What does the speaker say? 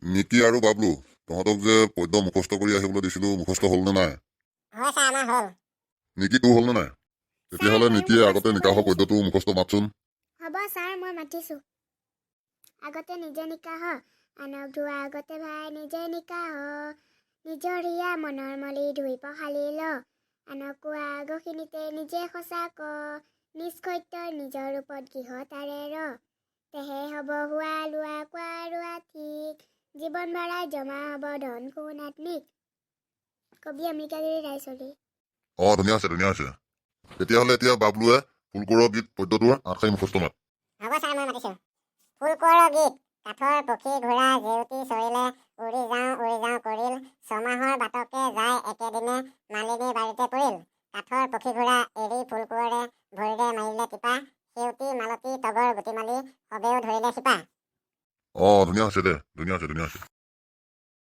নিকি আৰু বাবলু তহঁতক যে পদ্য মুখস্থ কৰি আহিবলৈ দিছিলো মুখস্থ হ'ল নে নাই? হয় ছাৰ, আমাৰ হ'ল। নিকি তোৰ হ'ল নে নাই? তেতিয়াহ'লে ছাৰ, মই নিকিয়ে মুখস্থ আগতে কৰি নিকাহৰ আহিছোঁ। পদ্যটো মুখস্থ মাতচোন। হ'ব ছাৰ, মই মাতিছোঁ। আগতে নিজে নিকাহ, আনক ধোৱা আগতে ভাই নিজে নিকাহ। নিজৰ হিয়া মনৰ মলি ধুই পখালি ল, আনক কোৱা আগখিনিতে নিজে সঁচা ক। নিজ সত্যৰ নিজৰ ৰূপত গৃহ তাৰে ৰ, তেহে হ'ব হোৱা লোৱা কোৱা ৰোৱা ঠিক। জীৱন ভৰাই জমা হ'ব ধন সোণ আত্মিক। কবি অম্বিকাগিৰি ৰায়চৌধুৰী। ধুনীয়া আছে ধুনীয়া আছে। তেতিয়াহ'লে এতিয়া বাবলুৱে ফুলকোঁৱৰৰ গীত পদ্যটোৰ 8 শাৰী মুখস্থ মাত। হ'ব ছাৰ, মই মাতিছোঁ। ফুলকোঁৱৰৰ গীত। কাঠৰ পক্ষী ঘোঁৰা জেউতি চৰিলে, উৰি যাওঁ কৰিল, ছমাহৰ বাটকে যায় একেদিনে মালিনী বাৰীতে পৰিল। কাঠৰ পক্ষী ঘোঁৰা এৰি ফুলকোঁৱৰে ভৰিৰে মাৰিলে টিপা, সেউতী মালতী তগৰ গুটিমালি সবেও ধৰিলে শিপা। ধুনীয়া হৈছে দে, ধুনীয়া আছে।